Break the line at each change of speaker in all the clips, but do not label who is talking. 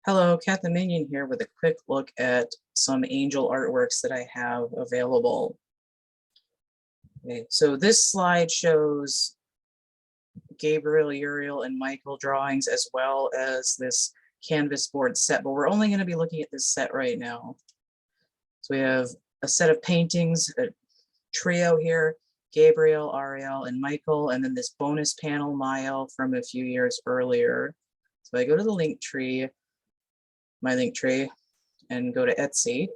Hello, CATtheMinion here with a quick look at some angel artworks that I have available. Okay, so this slide shows Gabriel, Uriel, and Michael drawings as well as this canvas board set, but we're only going to be looking at this set right now. So we have a set of paintings, a trio here, Gabriel, Ariel, and Michael, and then this bonus panel, Mael, from a few years earlier. So I go to the link tree, my link tree, and go to Etsy.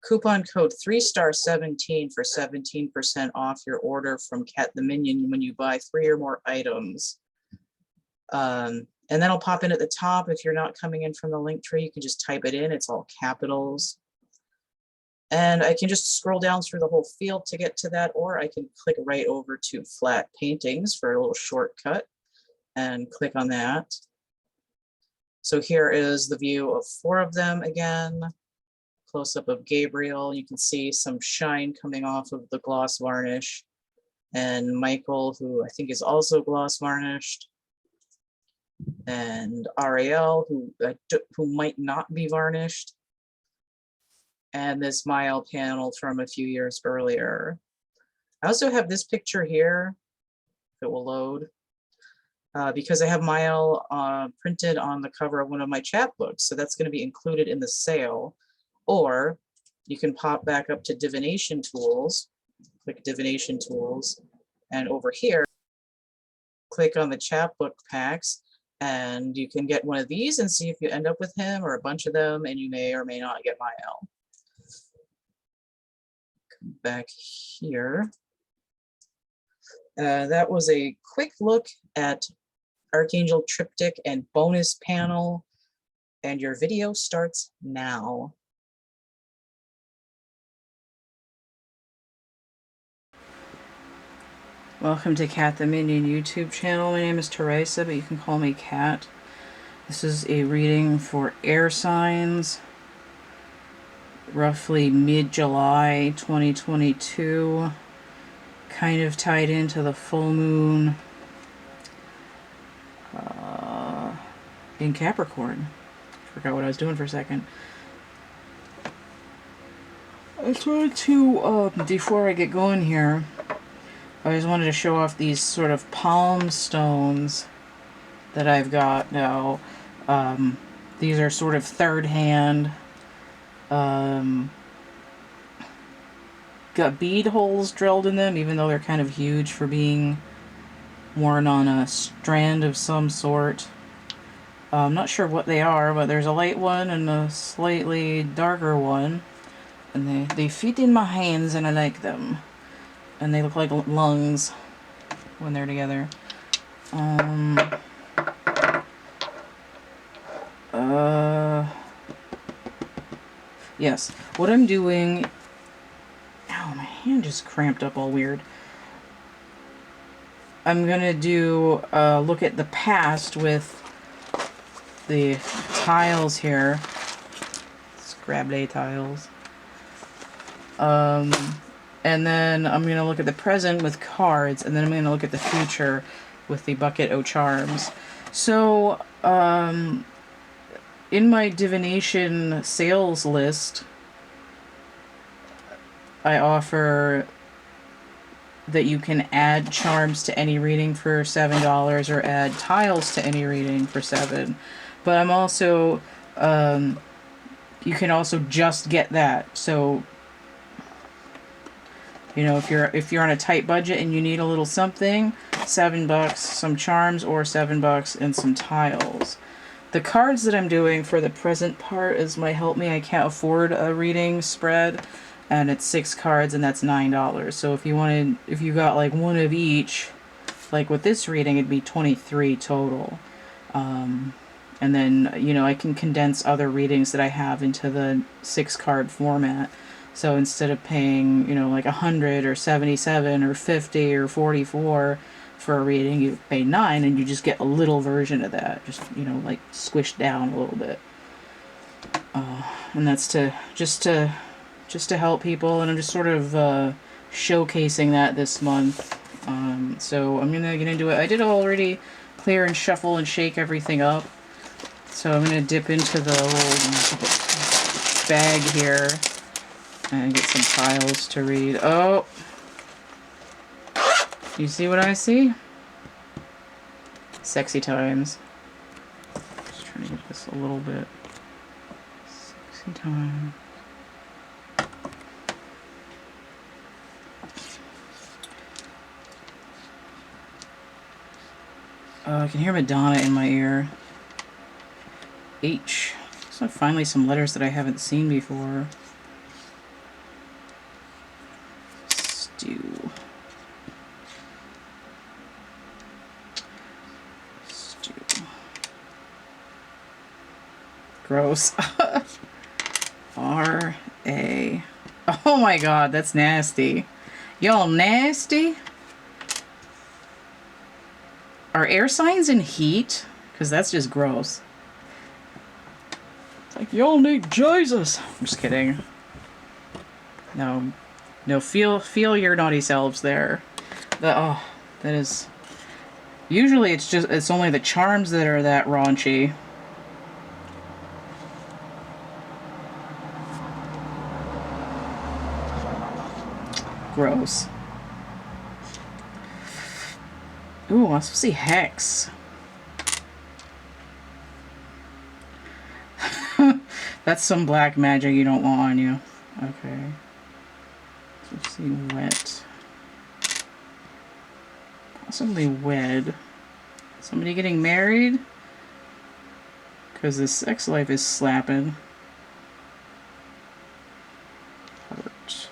Coupon code 3*17 for 17% off your order from CATtheMinion when you buy 3 or more items. And then I'll pop in at the top. If you're not coming in from the link tree, you can just type it in. It's all capitals. And I can just scroll down through the whole field to get to that, or I can click right over to flat paintings for a little shortcut and click on that. So here is the view of 4 of them again. Close-up of Gabriel. You can see some shine coming off of the gloss varnish. And Michael, who I think is also gloss varnished. And Ariel, who might not be varnished. And this Mael panel from a few years earlier. I also have this picture here, if it will load. Because I have Mael printed on the cover of one of my chapbooks, so that's going to be included in the sale. Or you can pop back up to Divination Tools, click Divination Tools, and over here, click on the chapbook packs, and you can get one of these and see if you end up with him or a bunch of them, and you may or may not get Mael. Come back here. That was a quick look at Archangel Triptych and bonus panel, and your video starts now. Welcome to CATtheMinion YouTube channel. My name is Teresa, but you can call me Cat. This is a reading for air signs, roughly mid-July 2022, kind of tied into the full moon in Capricorn. Forgot what I was doing for a second. I just wanted to, before I get going here, I just wanted to show off these sort of palm stones that I've got now. These are sort of third hand. Got bead holes drilled in them, even though they're kind of huge for being worn on a strand of some sort. I'm not sure what they are, but there's a light one and a slightly darker one. And they fit in my hands and I like them. And they look like lungs when they're together. Yes, what I'm doing... Ow, my hand just cramped up all weird. I'm gonna do a look at the past with the tiles here. Scrabble tiles. And then I'm going to look at the present with cards, and then I'm going to look at the future with the bucket o' charms. So, in my divination sales list, I offer that you can add charms to any reading for $7 or add tiles to any reading for $7. But I'm also, you can also just get that. So, you know, if you're on a tight budget and you need a little something, $7, some charms, or $7 and some tiles. The cards that I'm doing for the present part is my Help Me, I Can't Afford a Reading spread, and it's 6 cards and that's $9. So if you got like one of each, like with this reading, it'd be 23 total. And then, you know, I can condense other readings that I have into the 6-card format. So instead of paying, you know, like 100 or 77 or 50 or 44 for a reading, you pay 9 and you just get a little version of that. Just, you know, like squished down a little bit. And that's just to help people, and I'm just sort of showcasing that this month. So I'm gonna get into it. I did already clear and shuffle and shake everything up. So I'm going to dip into the old bag here and get some tiles to read. Oh! You see what I see? Sexy times. Just trying to get this a little bit. Sexy time. I can hear Madonna in my ear. H. So finally some letters that I haven't seen before. Stew. Stew. Gross. R-A. Oh my god, that's nasty. Y'all nasty? Are air signs in heat? Because that's just gross. It's like, y'all need Jesus. I'm just kidding. No. No, feel your naughty selves there. That is... Usually it's only the charms that are that raunchy. Gross. Ooh, I'm supposed to see Hex. That's some black magic you don't want on you. Okay. Let's see, wet. Possibly wed. Somebody getting married? Because the sex life is slapping. Heart.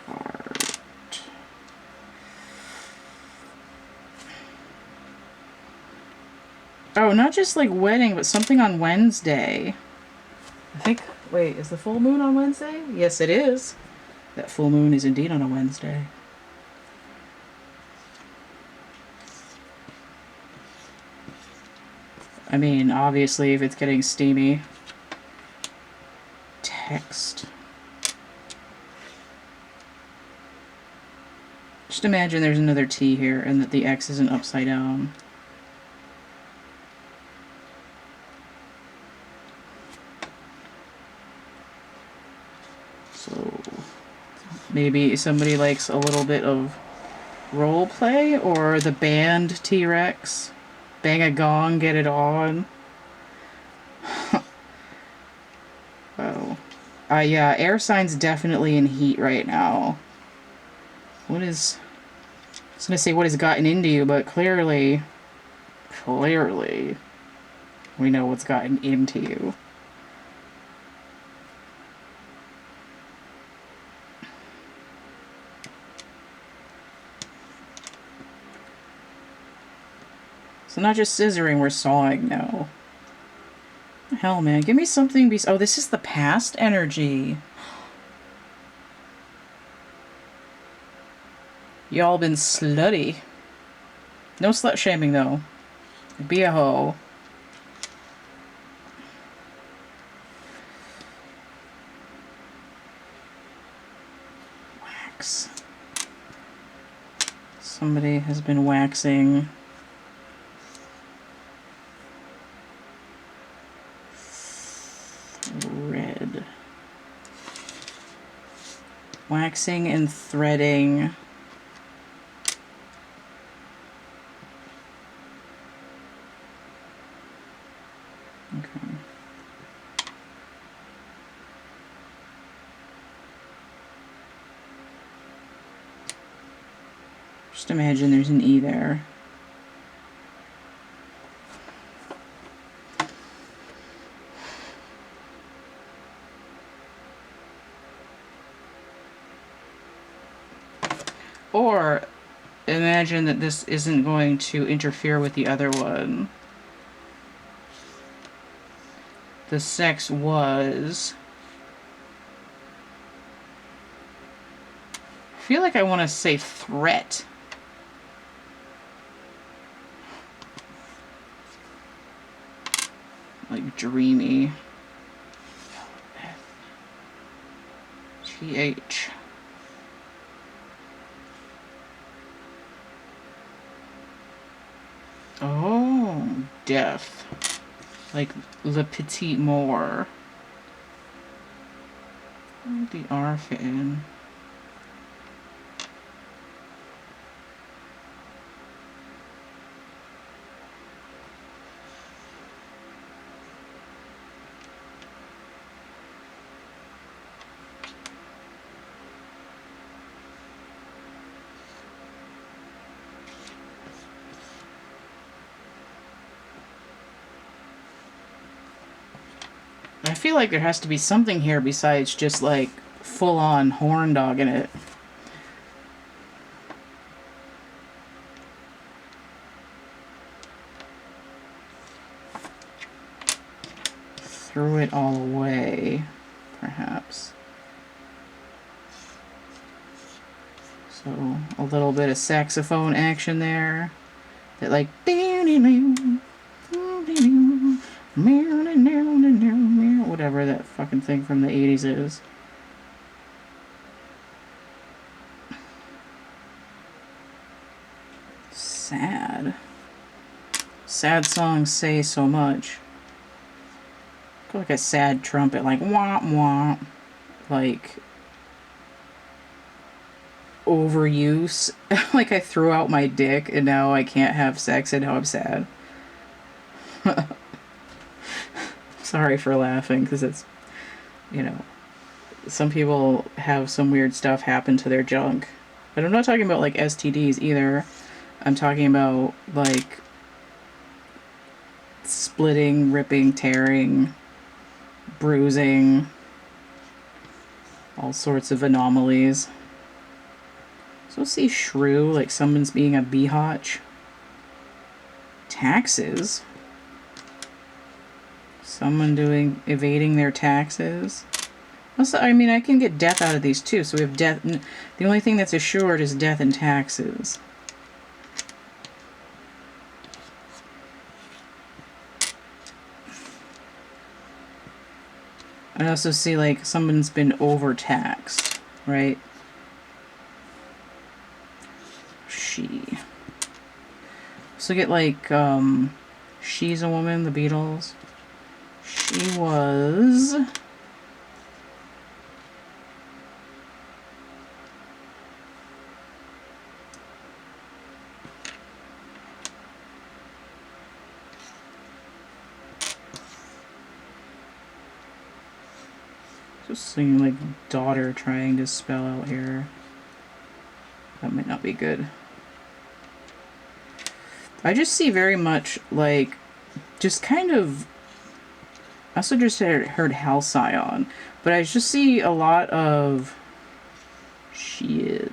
Heart. Oh, not just like wedding, but something on Wednesday. I think, wait, is the full moon on Wednesday? Yes, it is. That full moon is indeed on a Wednesday. I mean, obviously, if it's getting steamy. Text. Just imagine there's another T here and that the X isn't upside down. So maybe somebody likes a little bit of role play, or the band T-Rex. Bang a gong, get it on. Oh. Yeah, air signs definitely in heat right now. What is... I was gonna say what has gotten into you, but clearly, we know what's gotten into you. So not just scissoring, we're sawing now. Hell, man, give me something. Oh, this is the past energy. Y'all been slutty. No slut shaming though. Be a hoe. Wax. Somebody has been waxing. Thread. Waxing and threading. Okay. Just imagine there's an E there. Or imagine that this isn't going to interfere with the other one. The sex was... I feel like I want to say threat. Like dreamy. TH. Oh, death. Like Le Petit Mort. Where did the R fit in? I feel like there has to be something here besides just like full-on horn dog in it. Threw it all away, perhaps. So a little bit of saxophone action there. That like whatever that fucking thing from the 80s is. Sad. Sad songs say so much. Like a sad trumpet, like wah wah, like overuse. Like I threw out my dick and now I can't have sex and now I'm sad. Sorry for laughing, because it's, you know, some people have some weird stuff happen to their junk. But I'm not talking about like STDs either. I'm talking about like splitting, ripping, tearing, bruising, all sorts of anomalies. So see shrew, like someone's being a biatch. Taxes. Someone evading their taxes. Also, I mean, I can get death out of these too. So we have death. The only thing that's assured is death and taxes. I also see like someone's been overtaxed, right? She. So get like, She's a Woman, the Beatles. She was... Just seeing like daughter trying to spell out here. That might not be good. I just see very much like, just kind of, I also just heard Halcyon, but I just see a lot of shit,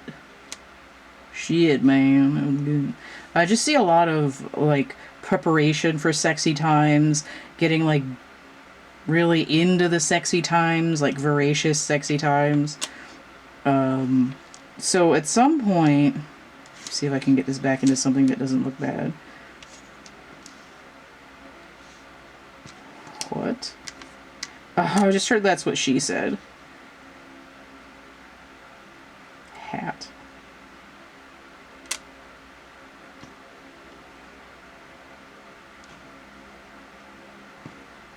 man. I just see a lot of like preparation for sexy times, getting like really into the sexy times, like voracious sexy times. So at some point, see if I can get this back into something that doesn't look bad. What? I just heard that's what she said. Hat.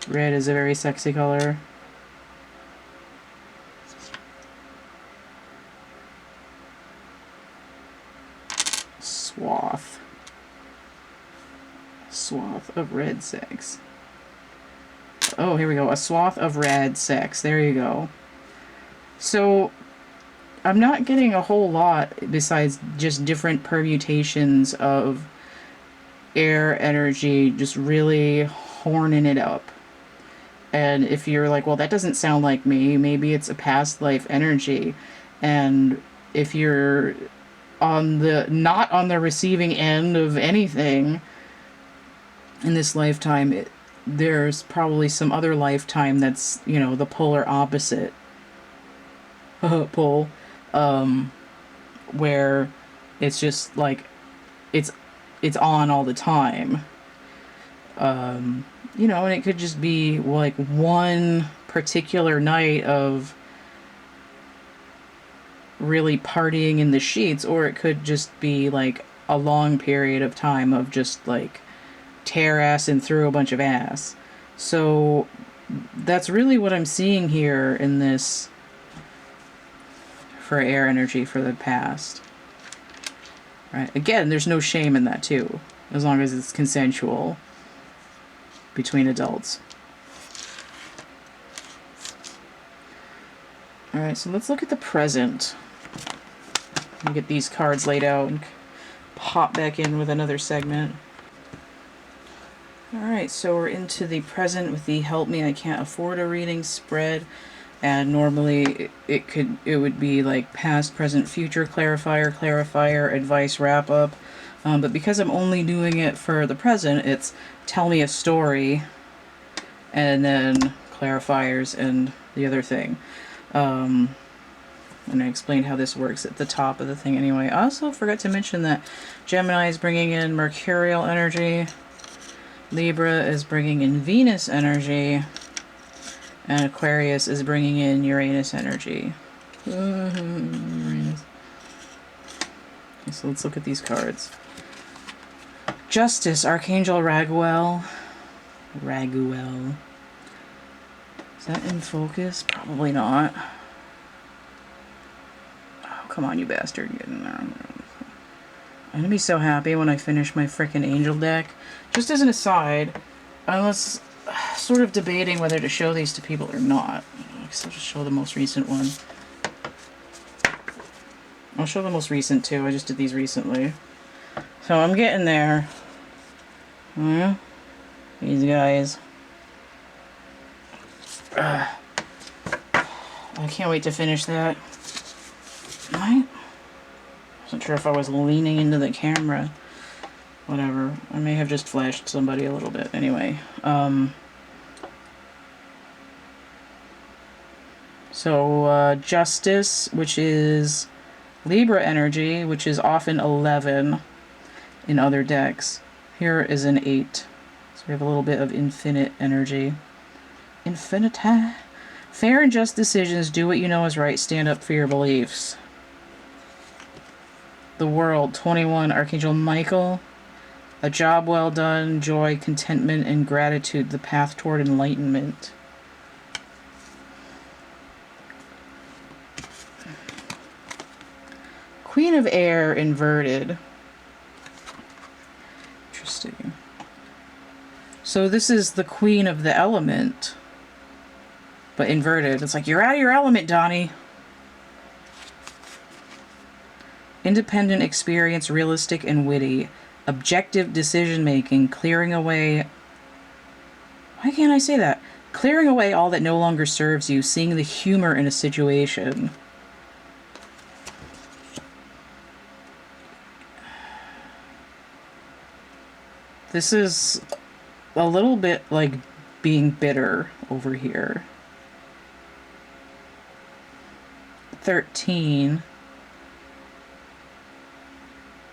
Red is a very sexy color. Swath. Swath of red sex. Oh, here we go. A swath of red sex. There you go. So, I'm not getting a whole lot besides just different permutations of air energy just really horning it up. And if you're like, well, that doesn't sound like me, maybe it's a past life energy. And if you're not on the receiving end of anything in this lifetime, there's probably some other lifetime that's, you know, the polar opposite pole, where it's just like it's on all the time. You know, and it could just be like one particular night of really partying in the sheets, or it could just be like a long period of time of just like tear ass and through a bunch of ass. So that's really what I'm seeing here in this for air energy for the past. Right? Again, there's no shame in that too, as long as it's consensual between adults. Alright, so let's look at the present. Let me get these cards laid out and pop back in with another segment. Alright, so we're into the present with the Help Me, I Can't Afford a Reading spread. And normally it would be like past, present, future, clarifier, advice, wrap up. But because I'm only doing it for the present, it's tell me a story, and then clarifiers and the other thing. And I explained how this works at the top of the thing anyway. I also forgot to mention that Gemini is bringing in Mercurial energy, Libra is bringing in Venus energy, and Aquarius is bringing in Uranus energy. Uranus. Okay, so let's look at these cards. Justice, Archangel Raguel. Raguel. Is that in focus? Probably not. Oh, come on, you bastard. Get in there. I'm gonna be so happy when I finish my frickin' angel deck. Just as an aside, I was sort of debating whether to show these to people or not. I guess I'll just show the most recent one. I'll show the most recent too. I just did these recently. So I'm getting there. Yeah. These guys. I can't wait to finish that. Right? Wasn't sure if I was leaning into the camera. Whatever. I may have just flashed somebody a little bit. Anyway. So Justice, which is Libra energy, which is often 11 in other decks. Here is an 8. So we have a little bit of infinite energy. Infinita. Fair and just decisions. Do what you know is right. Stand up for your beliefs. The World, 21, Archangel Michael. A job well done, joy, contentment, and gratitude. The path toward enlightenment. Queen of Air, inverted. Interesting. So this is the Queen of the Element, but inverted. It's like, you're out of your element, Donnie. Independent experience, realistic and witty. Objective decision-making, clearing away... Why can't I say that? Clearing away all that no longer serves you, seeing the humor in a situation. This is a little bit like being bitter over here. 13.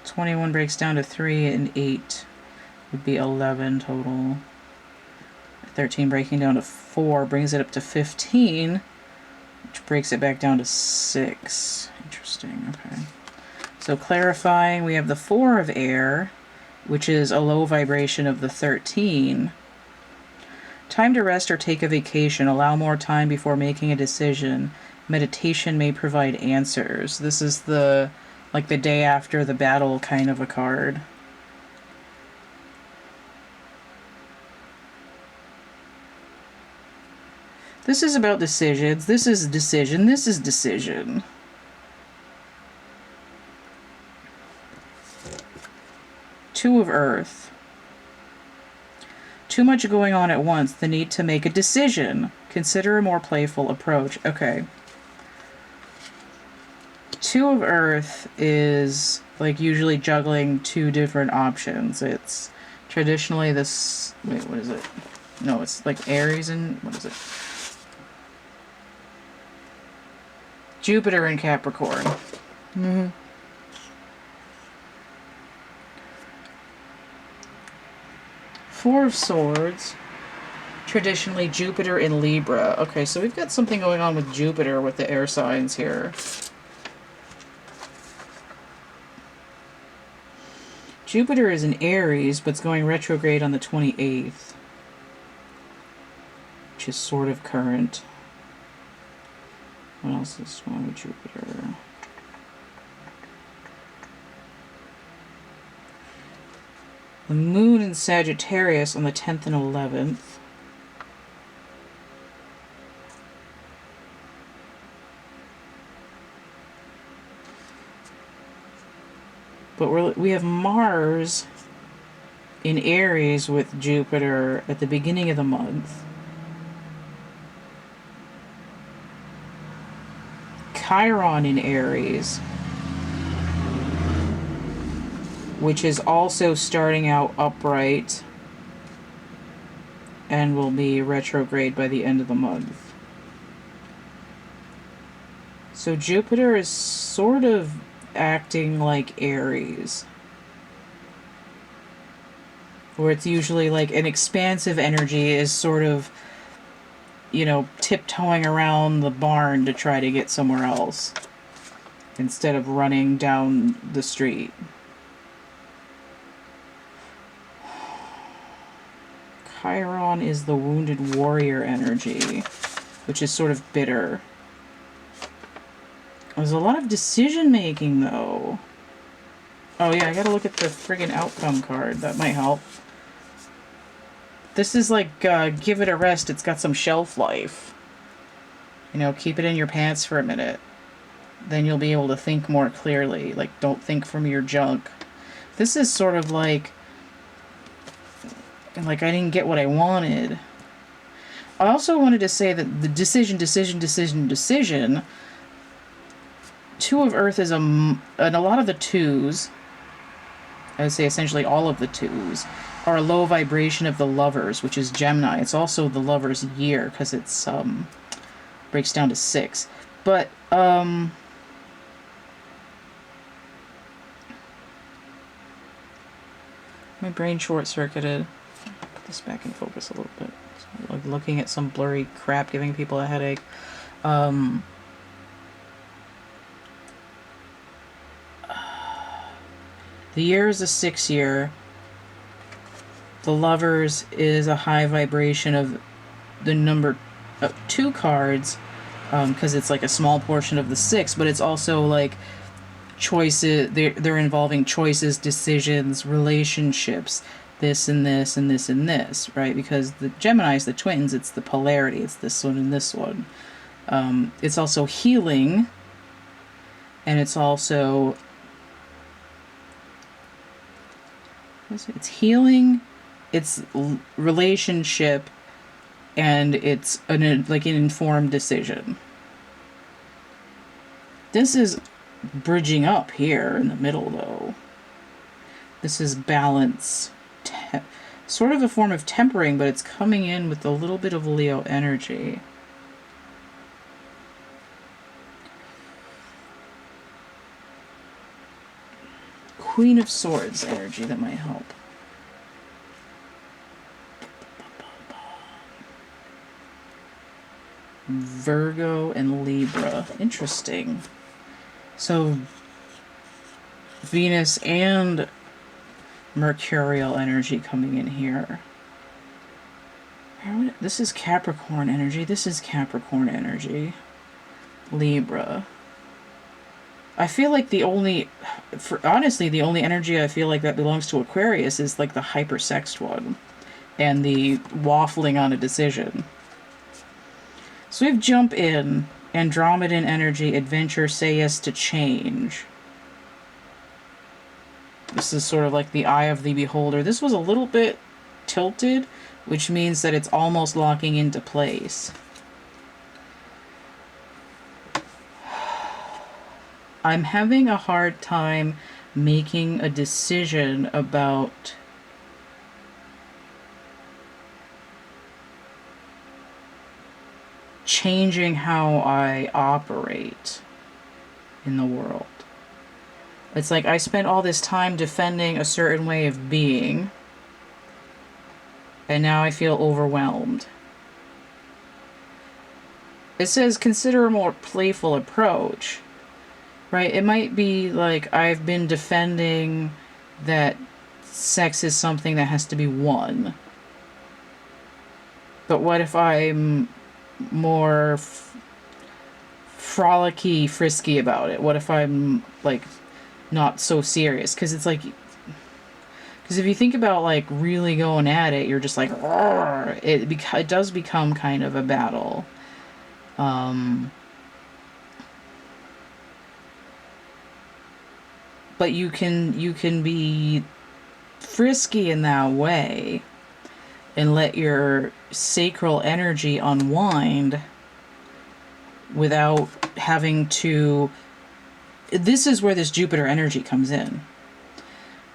21 breaks down to 3, and 8 would be 11 total. 13 breaking down to 4 brings it up to 15, which breaks it back down to 6. Interesting, okay. So clarifying, we have the 4 of Air, which is a low vibration of the 13. Time to rest or take a vacation. Allow more time before making a decision. Meditation may provide answers. This is the, like, the day after the battle kind of a card. This is about decisions. This is decision. This is decision. Two of Earth. Too much going on at once. The need to make a decision. Consider a more playful approach. Okay. Two of Earth is like usually juggling 2 different options. It's traditionally this... Wait, what is it? No, it's like Aries and... What is it? Jupiter and Capricorn. Mm-hmm. Four of Swords. Traditionally Jupiter in Libra. Okay, so we've got something going on with Jupiter with the air signs here. Jupiter is in Aries, but it's going retrograde on the 28th, which is sort of current. What else is wrong with Jupiter? The moon in Sagittarius on the 10th and 11th. But we have Mars in Aries with Jupiter at the beginning of the month. Chiron in Aries, which is also starting out upright and will be retrograde by the end of the month. So Jupiter is sort of acting like Aries, where it's usually like an expansive energy is sort of, you know, tiptoeing around the barn to try to get somewhere else instead of running down the street. Chiron is the wounded warrior energy, which is sort of bitter. There's a lot of decision making, though. Oh yeah, I gotta look at the friggin' outcome card. That might help. This is like, give it a rest. It's got some shelf life. You know, keep it in your pants for a minute. Then you'll be able to think more clearly. Like, don't think from your junk. This is sort of like I didn't get what I wanted. I also wanted to say that the decision. Two of Earth is and a lot of the twos, I would say essentially all of the twos, are a low vibration of the lovers, which is Gemini. It's also the lovers' year because it's breaks down to 6. But my brain short-circuited. Put this back in focus a little bit. So, like looking at some blurry crap, giving people a headache. The year is a 6 year. The lovers is a high vibration of the number 2 cards, because it's like a small portion of the 6, but it's also like choices. They're involving choices, decisions, relationships, this and this and this and this, right? Because the Geminis, the twins, it's the polarity. It's this one and this one. It's also healing, and it's also it's healing, it's relationship, and it's an informed decision. This is bridging up here in the middle, though. This is balance, sort of a form of tempering, but it's coming in with a little bit of Leo energy. Queen of Swords energy, that might help. Virgo and Libra. Interesting. So Venus and Mercurial energy coming in here. This is Capricorn energy. This is Capricorn energy. Libra. I feel like the only energy I feel like that belongs to Aquarius is like the hypersexed one and the waffling on a decision. So we have jump in, Andromedan energy, adventure, say yes to change. This is sort of like the eye of the beholder. This was a little bit tilted, which means that it's almost locking into place. I'm having a hard time making a decision about changing how I operate in the world. It's like I spent all this time defending a certain way of being, and now I feel overwhelmed. It says consider a more playful approach. Right, it might be like I've been defending that sex is something that has to be one. But what if I'm more frolicky, frisky about it? What if I'm, like, not so serious? Because it's like, because if you think about, like, really going at it, you're just like, it does become kind of a battle. But you can be frisky in that way and let your sacral energy unwind without having to... This is where this Jupiter energy comes in,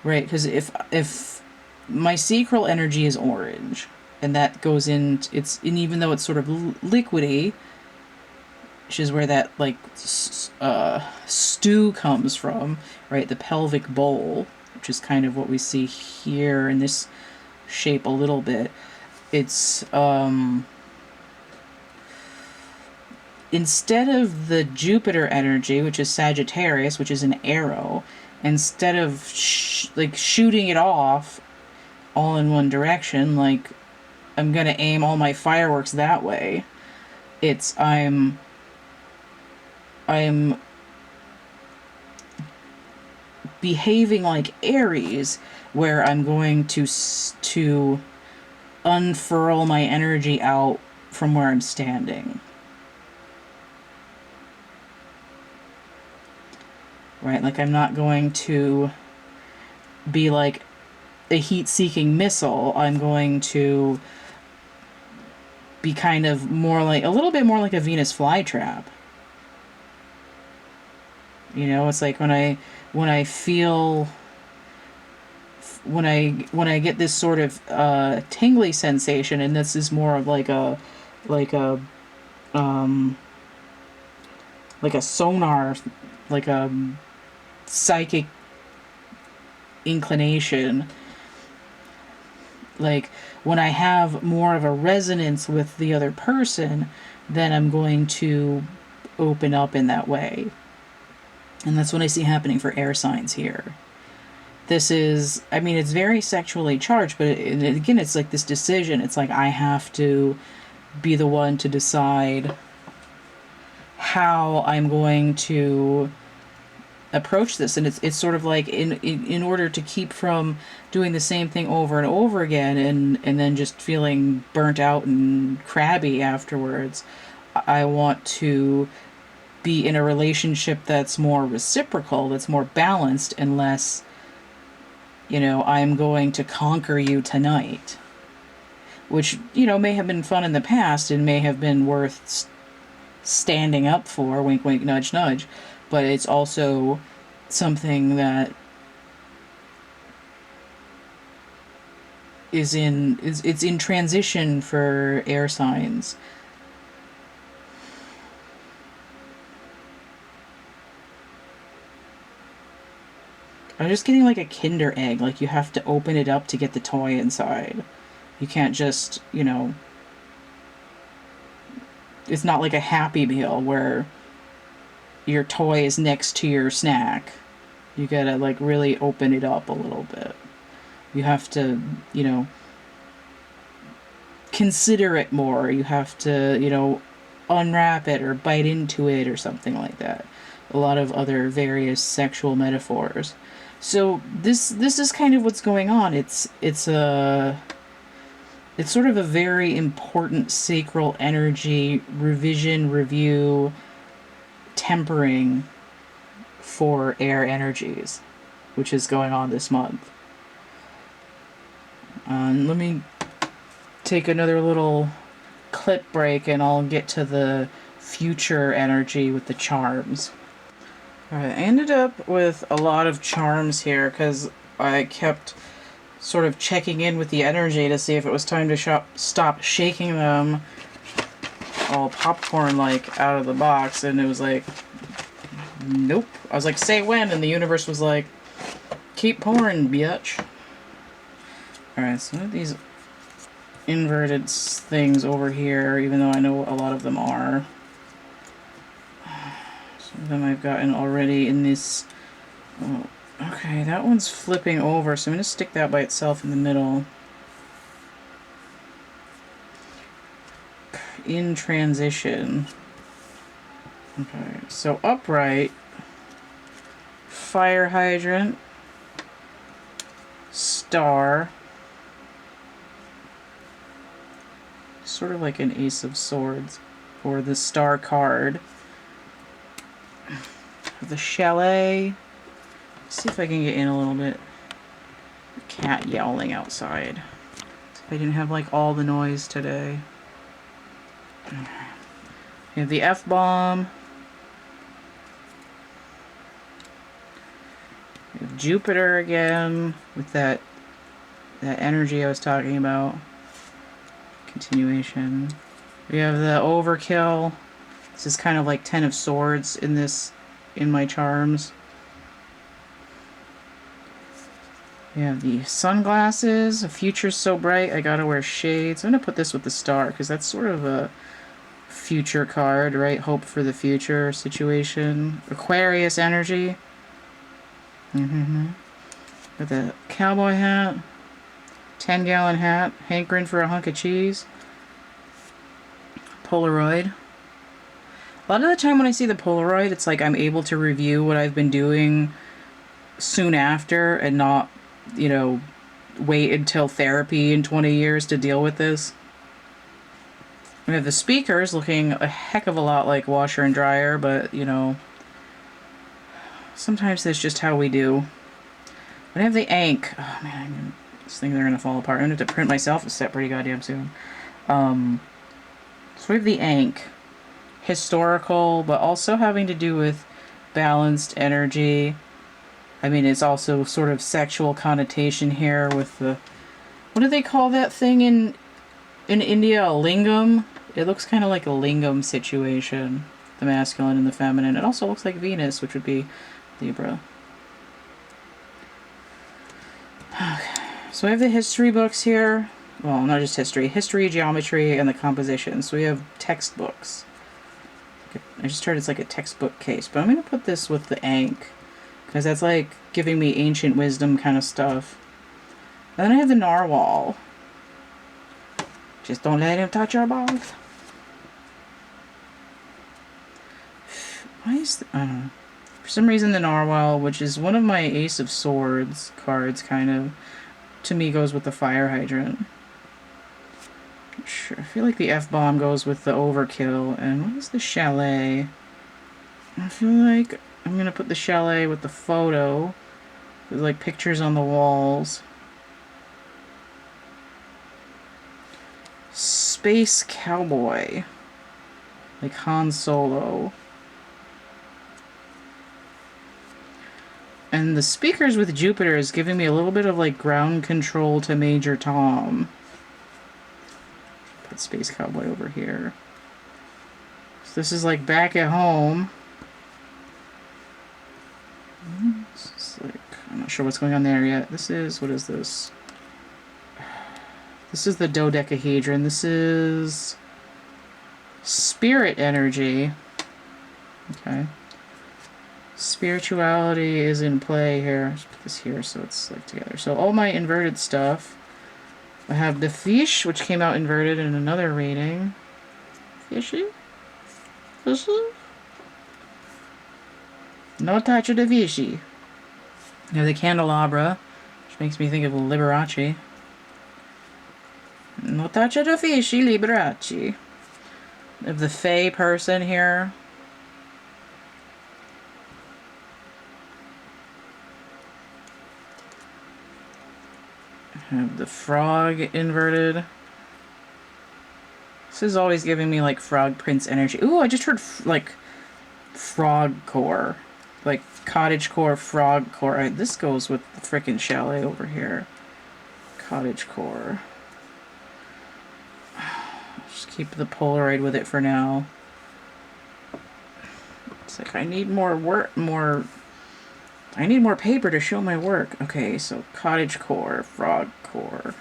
right? Because if my sacral energy is orange, and that goes in, and even though it's sort of liquidy, which is where that, like, stew comes from, right? The pelvic bowl, which is kind of what we see here in this shape a little bit. It's, instead of the Jupiter energy, which is Sagittarius, which is an arrow, instead of like shooting it off all in one direction, like I'm gonna aim all my fireworks that way, it's I'm behaving like Aries, where I'm going to unfurl my energy out from where I'm standing. Right? Like, I'm not going to be like a heat-seeking missile. I'm going to be kind of more like, a little bit more like a Venus flytrap. You know, it's like when I feel, when I get this sort of tingly sensation, and this is more of like a sonar, like a psychic inclination. Like, when I have more of a resonance with the other person, then I'm going to open up in that way. And that's what I see happening for air signs here. This is, I mean, it's very sexually charged, but again, it's like this decision. It's like, I have to be the one to decide how I'm going to approach this. And it's sort of like, in order to keep from doing the same thing over and over again, and then just feeling burnt out and crabby afterwards, I want to be in a relationship that's more reciprocal, that's more balanced, and less, you know, I'm going to conquer you tonight. Which, you know, may have been fun in the past and may have been worth standing up for, wink wink nudge nudge, but it's also something that it's in transition for air signs. I'm just getting like a Kinder egg, like you have to open it up to get the toy inside. You can't just, you know, it's not like a Happy Meal where your toy is next to your snack. You gotta, like, really open it up a little bit. You have to, you know, consider it more. You have to, you know, unwrap it or bite into it or something like that. A lot of other various sexual metaphors. So this is kind of what's going on. It's sort of a very important sacral energy revision, review, tempering for air energies, which is going on this month. Let me take another little clip break and I'll get to the future energy with the charms. Alright, I ended up with a lot of charms here because I kept sort of checking in with the energy to see if it was time to stop shaking them all popcorn-like out of the box, and it was like, nope. I was like, say when, and the universe was like, keep pouring, bitch. Alright, so these inverted things over here, even though I know a lot of them are. Some of them I've gotten already in this Okay, that one's flipping over, so I'm going to stick that by itself in the middle. In transition. Okay, so upright, fire hydrant, star, sort of like an ace of swords, or the star card. The chalet. Let's see if I can get in a little bit. The cat yowling outside. I didn't have like all the noise today. We have the F-bomb. We have Jupiter again with that energy I was talking about. Continuation. We have the overkill. This is kind of like 10 of Swords in my charms. We have the sunglasses. The future's so bright, I gotta wear shades. I'm gonna put this with the star because that's sort of a future card, right? Hope for the future situation. Aquarius energy. With the cowboy hat. 10-gallon hat. Hankering for a hunk of cheese. Polaroid. A lot of the time when I see the Polaroid, it's like I'm able to review what I've been doing soon after and not, you know, wait until therapy in 20 years to deal with this. We have the speakers looking a heck of a lot like washer and dryer, but, you know, sometimes that's just how we do. We have the Ankh. Oh, man, these things are going to fall apart. I'm going to have to print myself a set pretty goddamn soon. So we have the Ankh. Historical, but also having to do with balanced energy. I mean, it's also sort of sexual connotation here with the... What do they call that thing in India? A lingam? It looks kind of like a lingam situation. The masculine and the feminine. It also looks like Venus, which would be Libra. Okay. So we have the history books here. Well, not just history. History, geometry, and the composition. So we have textbooks. I just heard it's like a textbook case. But I'm going to put this with the Ankh. Because that's like giving me ancient wisdom kind of stuff. And then I have the narwhal. Just don't let him touch your balls. Why is I don't know. For some reason the narwhal, which is one of my Ace of Swords cards, kind of, to me goes with the fire hydrant. Sure. I feel like the F-bomb goes with the overkill. And what is the chalet? I feel like I'm going to put the chalet with the photo. There's like pictures on the walls. Space cowboy. Like Han Solo. And the speakers with Jupiter is giving me a little bit of like ground control to Major Tom. Put Space Cowboy over here. So this is like back at home. It's like, I'm not sure what's going on there yet. This is, what is this? This is the dodecahedron. This is spirit energy. Okay. Spirituality is in play here. Let's put this here so it's like together. So all my inverted stuff. I have the fish, which came out inverted in another reading. Fishy? Fishy? No touch of the fishy. I have the candelabra, which makes me think of Liberace. No touch of the fishy, Liberace. I have the Fae person here. I have the frog inverted. This is always giving me like Frog Prince energy. Ooh, I just heard like frog core. Like cottage core, frog core. This goes with the frickin' chalet over here. Cottage core. Just keep the Polaroid with it for now. It's like I need more work, I need more paper to show my work. Okay, so cottage core, frog core.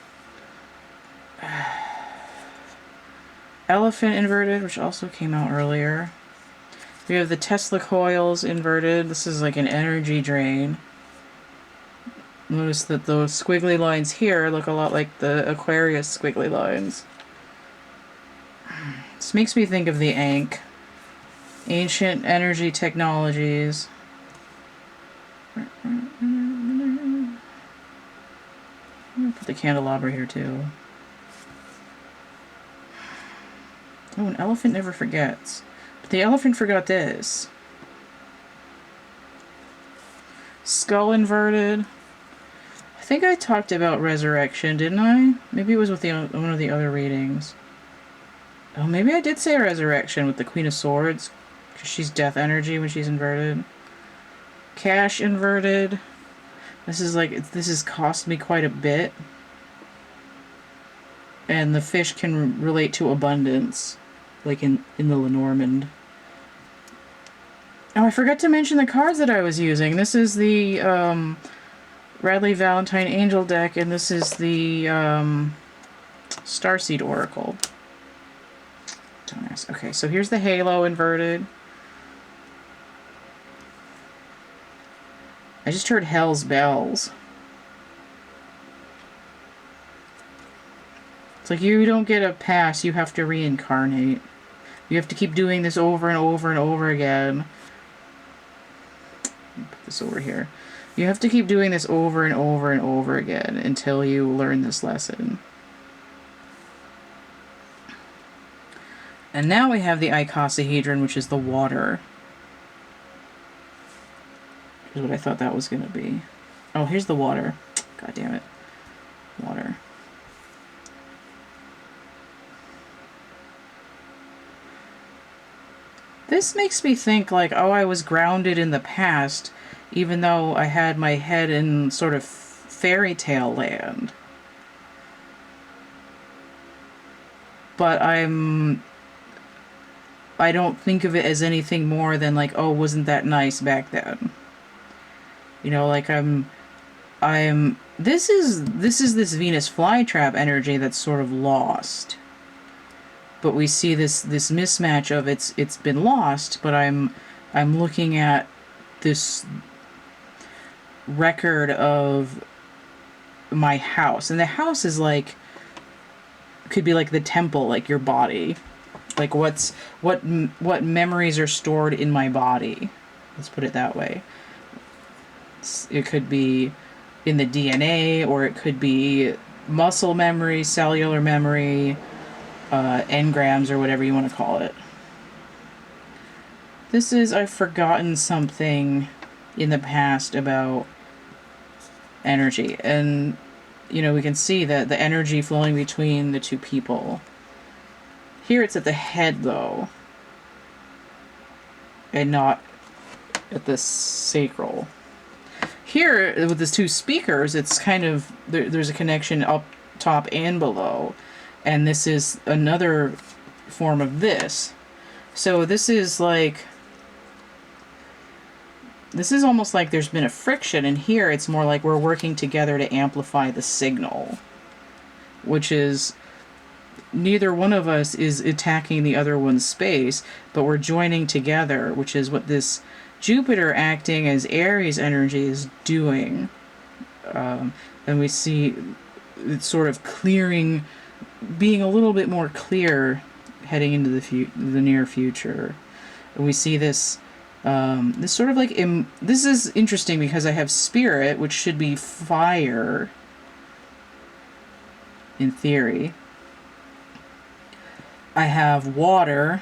Elephant inverted, which also came out earlier. We have the Tesla coils inverted. This is like an energy drain. Notice that those squiggly lines here look a lot like the Aquarius squiggly lines. This makes me think of the Ankh. Ancient energy technologies. Put the candelabra here too. Oh, an elephant never forgets. But the elephant forgot this. Skull inverted. I think I talked about resurrection, didn't I? Maybe it was with one of the other readings. Oh, maybe I did say resurrection with the Queen of Swords. Because she's death energy when she's inverted. Cash inverted. This has cost me quite a bit. And the fish can relate to abundance. Like in the Lenormand. Oh, I forgot to mention the cards that I was using. This is the Radley Valentine Angel deck, and this is the Starseed Oracle. Don't ask. Okay, so here's the Halo inverted. I just heard Hell's Bells. It's like you don't get a pass, you have to reincarnate. You have to keep doing this over and over and over again. Put this over here. You have to keep doing this over and over and over again until you learn this lesson. And now we have the icosahedron, which is the water. Which is what I thought that was going to be. Oh, here's the water. God damn it. Water. This makes me think like, oh, I was grounded in the past, even though I had my head in sort of fairy tale land. But I don't think of it as anything more than like, oh, wasn't that nice back then? You know, like this is this Venus flytrap energy that's sort of lost. But we see this mismatch of it's been lost, but I'm looking at this record of my house. And the house is like, could be like the temple, like your body. Like what memories are stored in my body. Let's put it that way. It could be in the DNA, or it could be muscle memory, cellular memory, engrams, or whatever you want to call it. This is, I've forgotten something in the past about energy. And, you know, we can see that the energy flowing between the two people. Here it's at the head, though, and not at the sacral. Here, with the two speakers, it's kind of, there's a connection up top and below. And this is another form of this. So this is like, this is almost like there's been a friction, and here it's more like we're working together to amplify the signal, which is neither one of us is attacking the other one's space, but we're joining together, which is what this Jupiter acting as Aries energy is doing. And we see it's sort of clearing, being a little bit more clear heading into the near future. And we see this this sort of like, this is interesting because I have spirit, which should be fire in theory. I have water,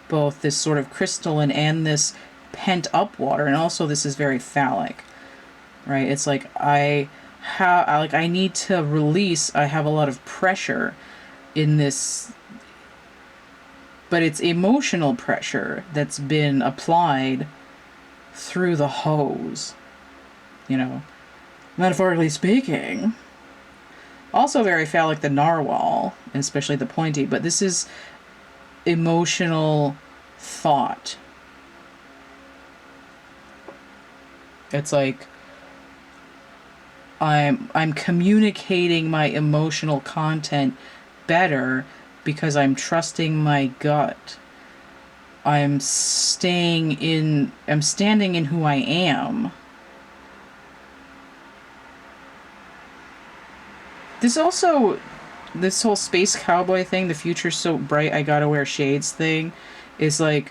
both this sort of crystalline and this pent up water, and also this is very phallic, right? It's like I need to release. I have a lot of pressure in this, but it's emotional pressure that's been applied through the hose, you know, metaphorically speaking. Also very phallic, the narwhal, and especially the pointy, but this is emotional thought. It's like I'm communicating my emotional content better because I'm trusting my gut. I'm standing in who I am. This also, this whole space cowboy thing, the future's so bright I gotta wear shades thing, is like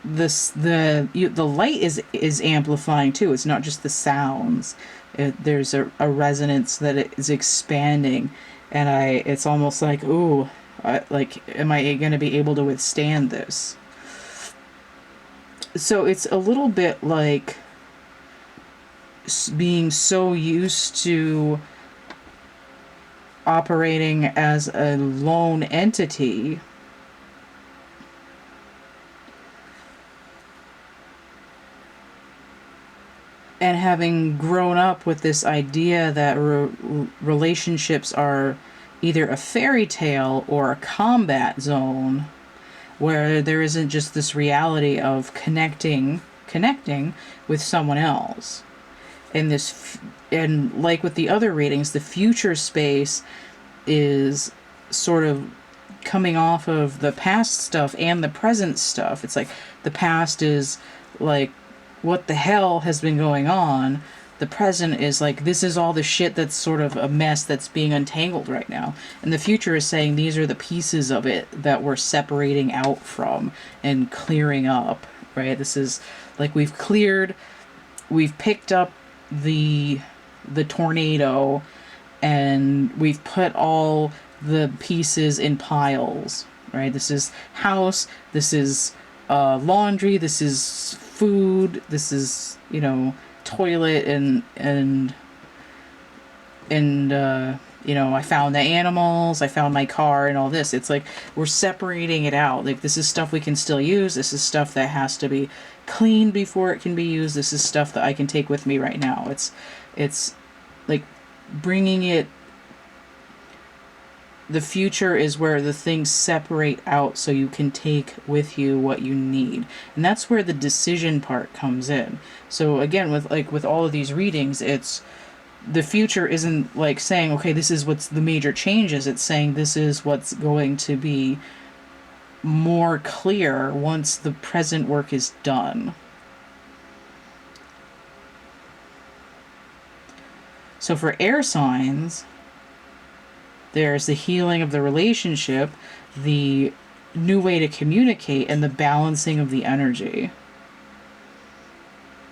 the light is amplifying too. It's not just the sounds. There's a resonance that is expanding, and it's almost like, ooh, like, am I going to be able to withstand this? So it's a little bit like being so used to operating as a lone entity and having grown up with this idea that relationships are either a fairy tale or a combat zone, where there isn't just this reality of connecting with someone else. And like with the other readings, the future space is sort of coming off of the past stuff and the present stuff. It's like the past is like, what the hell has been going on? The present is like, this is all the shit that's sort of a mess that's being untangled right now. And the future is saying, these are the pieces of it that we're separating out from and clearing up, right? This is like, we've picked up the tornado, and we've put all the pieces in piles, right? This is house, this is laundry, this is food, this is, toilet, and I found the animals, I found my car, and all this. It's like we're separating it out. Like, this is stuff we can still use. This is stuff that has to be cleaned before it can be used. This is stuff that I can take with me right now. It's like bringing it. The future is where the things separate out so you can take with you what you need. And that's where the decision part comes in. So again, with all of these readings, it's the future isn't like saying, okay, this is what's the major changes. It's saying this is what's going to be more clear once the present work is done. So for air signs, there's the healing of the relationship, the new way to communicate, and the balancing of the energy.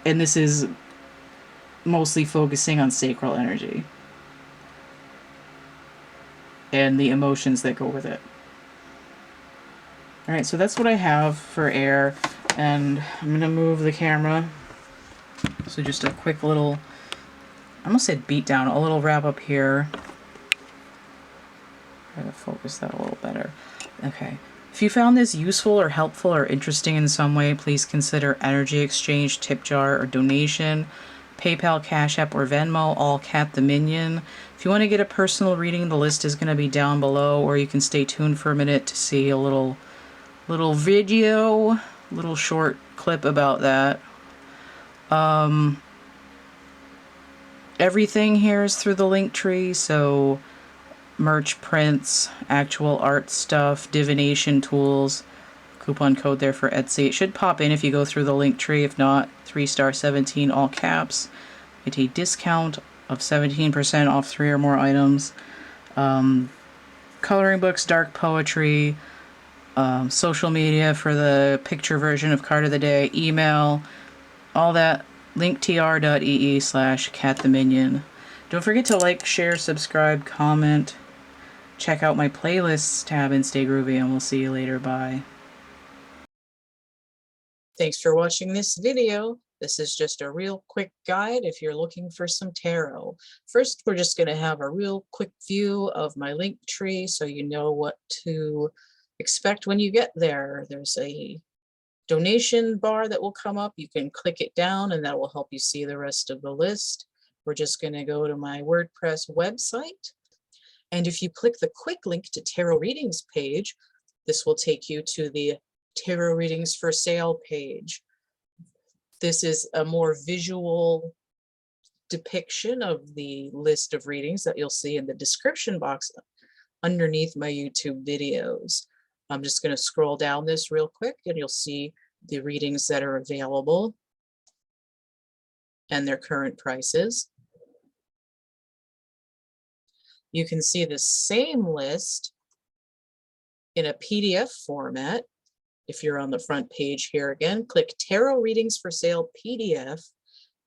And this is mostly focusing on sacral energy and the emotions that go with it. All right, so that's what I have for air, and I'm going to move the camera. So just a quick little, I almost said beat down, a little wrap up here. Try to focus that a little better. Okay. If you found this useful or helpful or interesting in some way, please consider energy exchange, tip jar, or donation. PayPal, Cash App, or Venmo, all CATtheMinion. If you want to get a personal reading, the list is going to be down below, or you can stay tuned for a minute to see a little video, little short clip about that. Everything here is through the link tree, so merch prints, actual art stuff, divination tools, coupon code there for Etsy. It should pop in if you go through the link tree. If not, 3star17 all caps. Get a discount of 17% off 3 or more items. Coloring books, dark poetry, social media for the picture version of card of the day, email, all that. linktr.ee/CATtheMinion. Don't forget to like, share, subscribe, comment. Check out my playlists tab and stay groovy, and we'll see you later. Bye. Thanks for watching this video. This is just a real quick guide if you're looking for some tarot. First, we're just going to have a real quick view of my link tree so you know what to expect when you get there. There's a donation bar that will come up. You can click it down and that will help you see the rest of the list. We're just going to go to my WordPress website. And if you click the quick link to tarot readings page, this will take you to the tarot readings for sale page. This is a more visual depiction of the list of readings that you'll see in the description box underneath my YouTube videos. I'm just going to scroll down this real quick and you'll see the readings that are available and their current prices. You can see the same list in a PDF format. If you're on the front page here again, click Tarot Readings for Sale PDF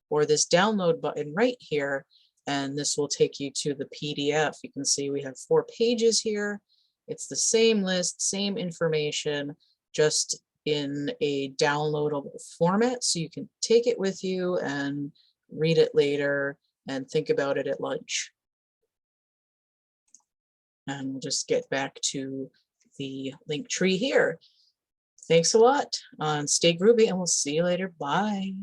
or this download button right here, and this will take you to the PDF. You can see we have 4 pages here. It's the same list, same information, just in a downloadable format, so you can take it with you and read it later and think about it at lunch. And we'll just get back to the link tree here. Thanks a lot. Stay groovy, and we'll see you later. Bye.